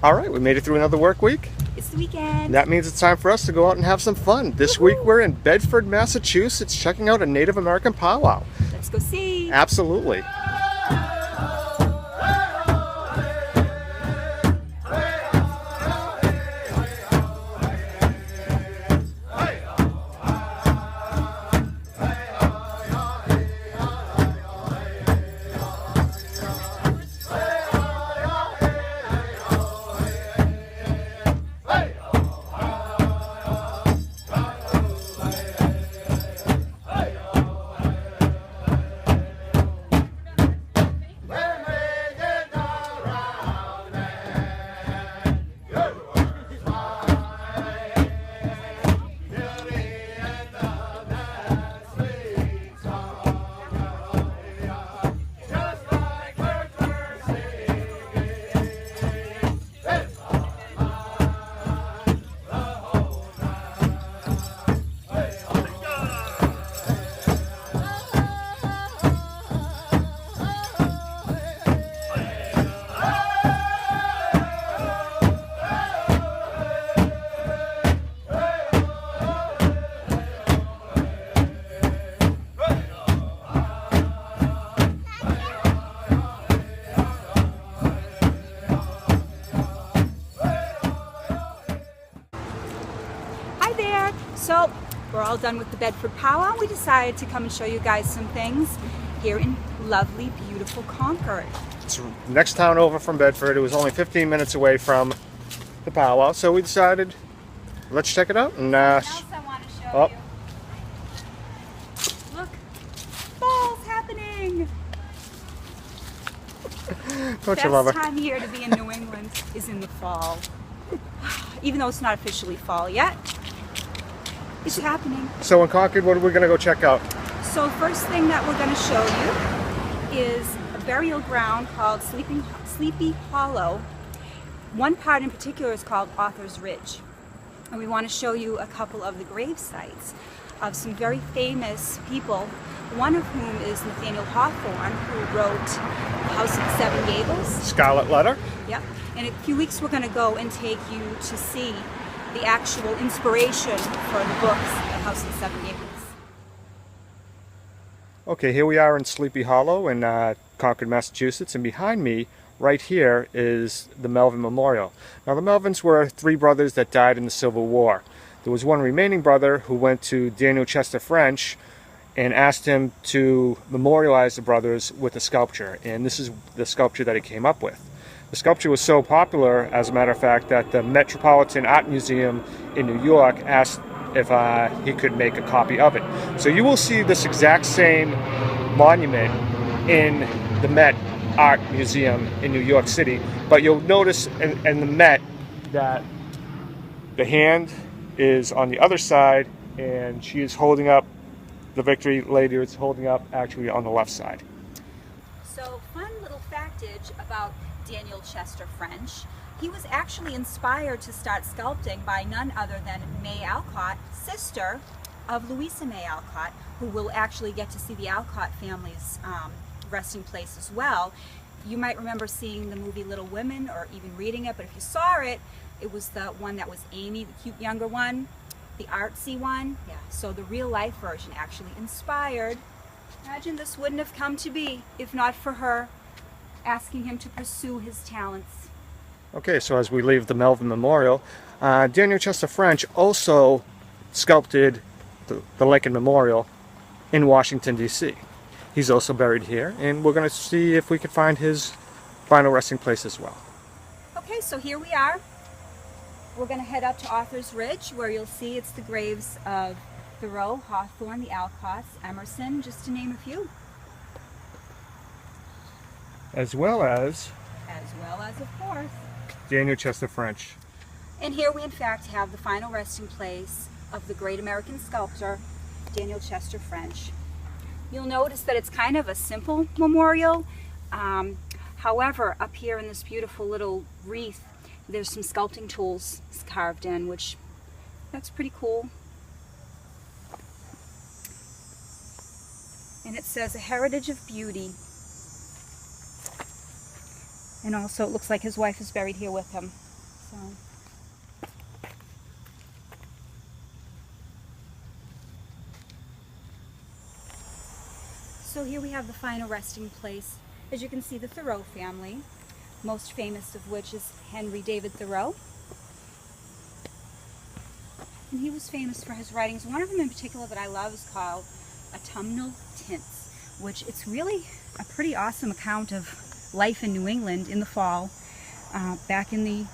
All right, we made it through another work week. It's the weekend. That means it's time for us to go out and have some fun. This week we're in Bedford, Massachusetts, checking out a Native American powwow. Let's go see. Absolutely. So we're all done with the Bedford powwow. We decided to come and show you guys some things here in lovely, beautiful Concord. It's the next town over from Bedford. It was only 15 minutes away from the powwow, so we decided, let's check it out. And Something else I want to show you. Look, fall's happening. Don't you love it? Best time here to be in New England is in the fall. Even though it's not officially fall yet, it's happening. So in Concord, what are we going to go check out? So first thing that we're going to show you is a burial ground called Sleepy Hollow. One part in particular is called Author's Ridge. And we want to show you a couple of the grave sites of some very famous people, one of whom is Nathaniel Hawthorne, who wrote The House of the Seven Gables. Scarlet Letter. Yep. In a few weeks we're going to go and take you to see the actual inspiration for the books, The House of the Seven Gables. Okay, here we are in Sleepy Hollow in Concord, Massachusetts, and behind me, right here, is the Melvin Memorial. Now, the Melvins were three brothers that died in the Civil War. There was one remaining brother who went to Daniel Chester French and asked him to memorialize the brothers with a sculpture, and this is the sculpture that he came up with. The sculpture was so popular, as a matter of fact, that the Metropolitan Art Museum in New York asked if he could make a copy of it. So you will see this exact same monument in the Met Art Museum in New York City, but you'll notice in the Met that the hand is on the other side, and she is holding up, the Victory Lady is holding up actually on the left side. So, fun little factage about Daniel Chester French. He was actually inspired to start sculpting by none other than May Alcott, sister of Louisa May Alcott, who will actually get to see the Alcott family's resting place as well. You might remember seeing the movie Little Women or even reading it, but if you saw it, it was the one that was Amy, the cute younger one, the artsy one. Yeah, so the real life version actually inspired. Imagine this wouldn't have come to be if not for her asking him to pursue his talents. Okay, so as we leave the Melvin Memorial, Daniel Chester French also sculpted the Lincoln Memorial in Washington, D.C. He's also buried here, and we're going to see if we can find his final resting place as well. Okay, so here we are. We're going to head up to Author's Ridge, where you'll see it's the graves of Thoreau, Hawthorne, the Alcotts, Emerson, just to name a few. As well as, of course, Daniel Chester French. And here we in fact have the final resting place of the great American sculptor, Daniel Chester French. You'll notice that it's kind of a simple memorial. However, up here in this beautiful little wreath, there's some sculpting tools carved in, which that's pretty cool. And it says, a heritage of beauty. And also it looks like his wife is buried here with him. So here we have the final resting place. As you can see, the Thoreau family, most famous of which is Henry David Thoreau. And he was famous for his writings. One of them in particular that I love is called Autumnal Tints, which it's really a pretty awesome account of life in New England in the fall back in the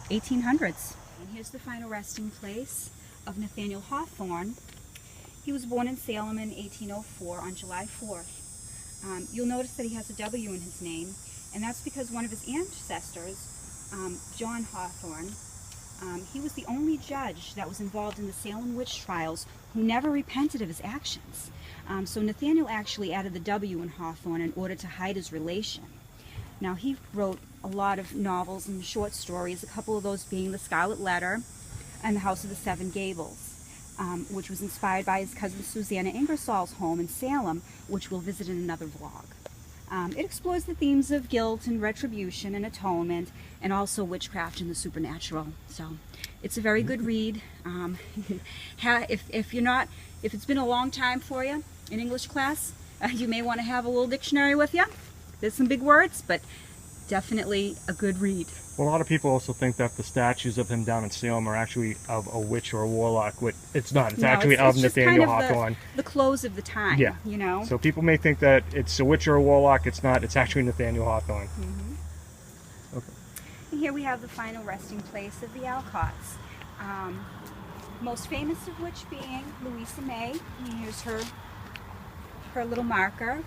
1800s. And here's the final resting place of Nathaniel Hawthorne. He was born in Salem in 1804 on July 4th. You'll notice that he has a W in his name, and that's because one of his ancestors, John Hawthorne, he was the only judge that was involved in the Salem witch trials who never repented of his actions. So Nathaniel actually added the W in Hawthorne in order to hide his relation. Now, he wrote a lot of novels and short stories, a couple of those being The Scarlet Letter and The House of the Seven Gables, which was inspired by his cousin Susanna Ingersoll's home in Salem, which we'll visit in another vlog. It explores the themes of guilt and retribution and atonement, and also witchcraft and the supernatural. So it's a very good read. If it's been a long time for you in English class, you may want to have a little dictionary with you. There's some big words, but definitely a good read. Well, a lot of people also think that the statues of him down in Salem are actually of a witch or a warlock. It's not. It's actually of Nathaniel Hawthorne. The clothes of the time. Yeah. You know. So people may think that it's a witch or a warlock. It's not. It's actually Nathaniel Hawthorne. Mm-hmm. Okay. And here we have the final resting place of the Alcotts. Most famous of which being Louisa May. And here's her little marker.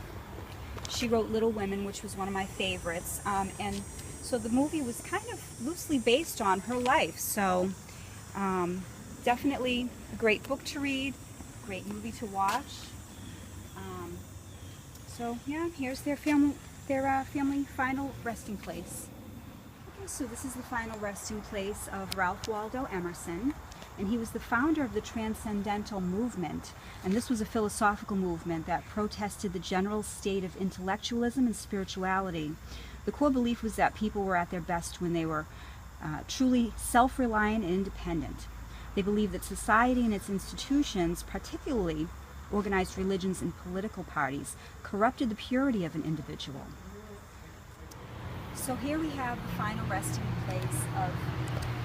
She wrote Little Women, which was one of my favorites. And so the movie was kind of loosely based on her life. So definitely a great book to read, great movie to watch. So yeah, here's their family final resting place. Okay, so this is the final resting place of Ralph Waldo Emerson. And he was the founder of the Transcendental Movement. And this was a philosophical movement that protested the general state of intellectualism and spirituality. The core belief was that people were at their best when they were truly self-reliant and independent. They believed that society and its institutions, particularly organized religions and political parties, corrupted the purity of an individual. So here we have the final resting place of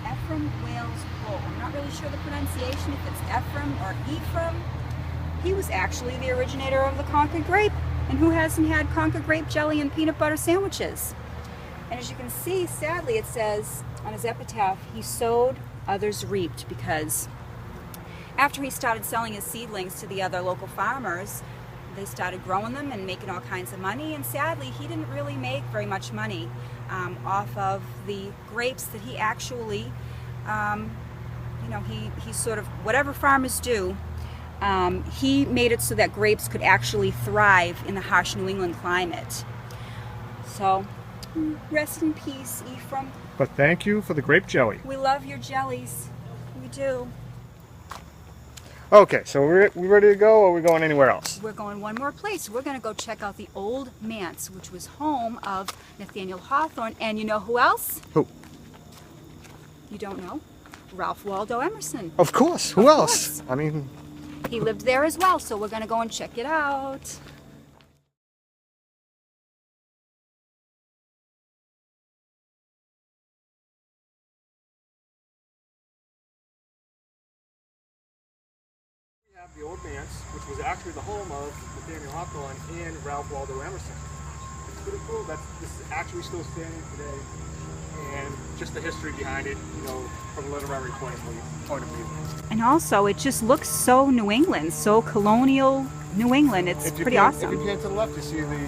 Ephraim Wales Bull. I'm not really sure the pronunciation, if it's Ephraim or Ephraim. He was actually the originator of the Concord grape. And who hasn't had Concord grape jelly and peanut butter sandwiches? And as you can see, sadly, it says on his epitaph, he sowed, others reaped, because after he started selling his seedlings to the other local farmers, they started growing them and making all kinds of money. And sadly, he didn't really make very much money off of the grapes that he actually, he sort of, whatever farmers do, he made it so that grapes could actually thrive in the harsh New England climate. So, rest in peace, Ephraim. But thank you for the grape jelly. We love your jellies. We do. Okay, so we're ready to go, or are we going anywhere else? We're going one more place. We're going to go check out the Old Manse, which was home of Nathaniel Hawthorne. And you know who else? Who? You don't know? Ralph Waldo Emerson. Of course. Who else? I mean... He lived there as well, so we're going to go and check it out. We have the Old Manse, which was actually the home of Nathaniel Hawthorne and Ralph Waldo Emerson. It's pretty cool that this is actually still standing today, and just the history behind it, from a literary point of view. And also, it just looks so New England, so colonial New England. It's pretty awesome. If you pan to the left, you see the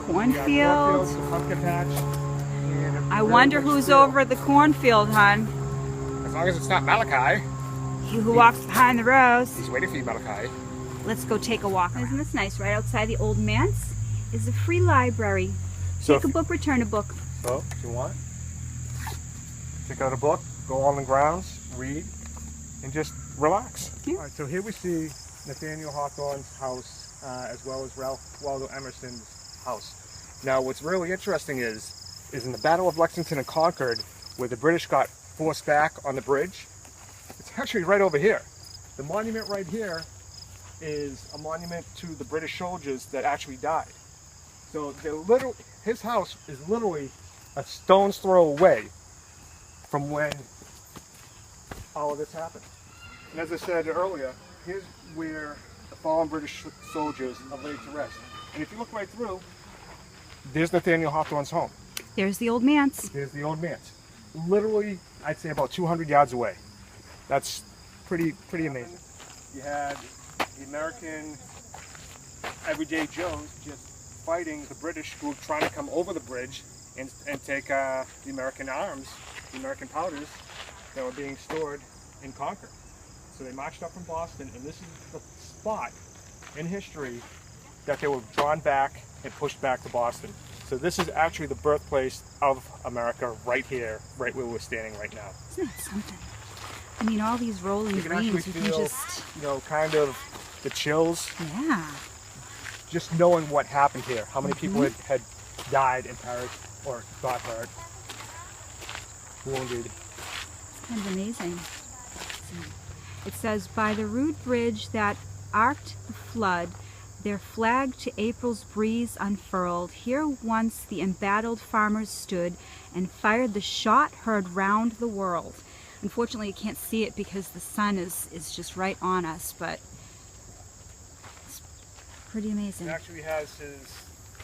cornfields, the pumpkin patch. I wonder who's over at the cornfield, hon. As long as it's not Malachi. He who walks behind the rows. He's waiting for you, Malachi. Let's go take a walk. Isn't this nice? Right outside the Old Manse is a free library. Take a book, return a book. So, if you want, pick out a book, go on the grounds, read, and just relax. Yeah. All right, so here we see Nathaniel Hawthorne's house, as well as Ralph Waldo Emerson's house. Now, what's really interesting is in the Battle of Lexington and Concord, where the British got forced back on the bridge. It's actually right over here. The monument right here is a monument to the British soldiers that actually died. So his house is literally a stone's throw away from when all of this happened. And as I said earlier, here's where the fallen British soldiers are laid to rest. And if you look right through, there's Nathaniel Hawthorne's home. There's the Old Manse. There's the Old Manse. Literally, I'd say about 200 yards away. That's pretty amazing. You had the American everyday Joes just fighting the British who were trying to come over the bridge and take the American arms, the American powders that were being stored in Concord. So they marched up from Boston, and this is the spot in history that they were drawn back and pushed back to Boston. So this is actually the birthplace of America right here, right where we're standing right now. Isn't that something? I mean, all these rolling greens, you can just... you know, kind of the chills. Yeah. Just knowing what happened here, how many people had died and perished, or got hurt, wounded. It's kind of amazing. It says, by the rude bridge that arced the flood, their flag to April's breeze unfurled, here once the embattled farmers stood and fired the shot heard round the world. Unfortunately, you can't see it because the sun is just right on us, but it's pretty amazing. It actually has his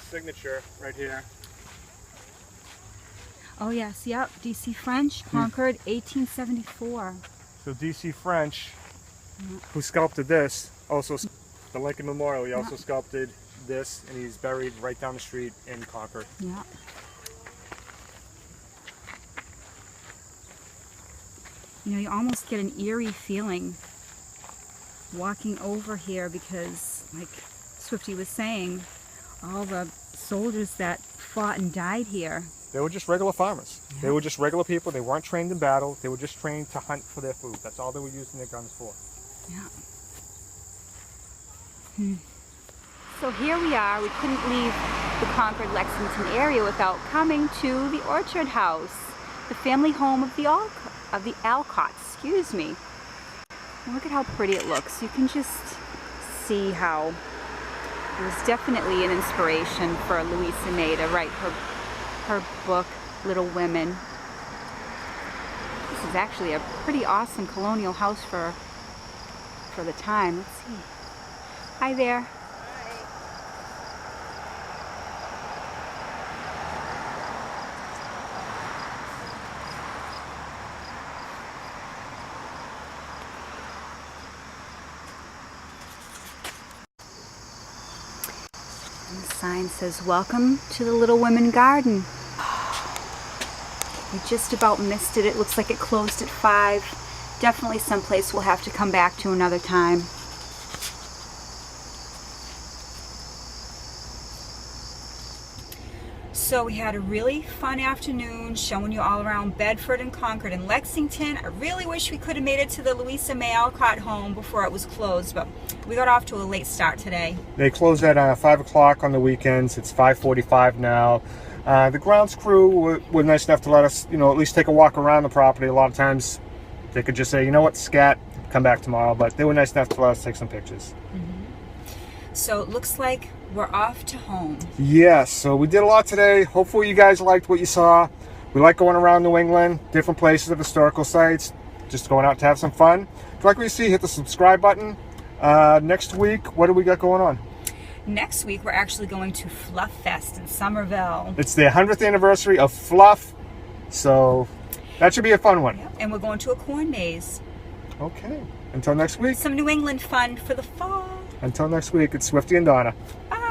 signature right here. Oh yes, yep, D.C. French, Concord, 1874. So D.C. French, who sculpted this, also the Lincoln Memorial, he also sculpted this, and he's buried right down the street in Concord. Yeah. You know, you almost get an eerie feeling walking over here because, like Swifty was saying, all the soldiers that fought and died here. They were just regular farmers. Yeah. They were just regular people. They weren't trained in battle. They were just trained to hunt for their food. That's all they were using their guns for. Yeah. So here we are. We couldn't leave the Concord, Lexington area without coming to the Orchard House, the family home of the Alcotts. Excuse me. And look at how pretty it looks. You can just see how it was definitely an inspiration for Louisa May to write her book, Little Women. This is actually a pretty awesome colonial house for the time. Let's see. Hi there. Hi. And the sign says, "Welcome to the Little Women Garden." We just about missed it. It looks like it closed at 5. Definitely someplace we'll have to come back to another time. So we had a really fun afternoon showing you all around Bedford and Concord and Lexington. I really wish we could have made it to the Louisa May Alcott home before it was closed, but we got off to a late start today. They close at 5 o'clock on the weekends. It's 5:45 now. The grounds crew were nice enough to let us, you know, at least take a walk around the property. A lot of times they could just say, you know what, scat, come back tomorrow. But they were nice enough to let us take some pictures. So it looks like we're off to home. Yes, so we did a lot today. Hopefully you guys liked what you saw. We like going around New England, different places of historical sites, just going out to have some fun. If you like what you see, hit the subscribe button. Next week, what do we got going on? Next week, we're actually going to Fluff Fest in Somerville. It's the 100th anniversary of Fluff, so that should be a fun one. Yep. And we're going to a corn maze. Okay, until next week. Some New England fun for the fall. Until next week, it's Swifty and Donna. Bye.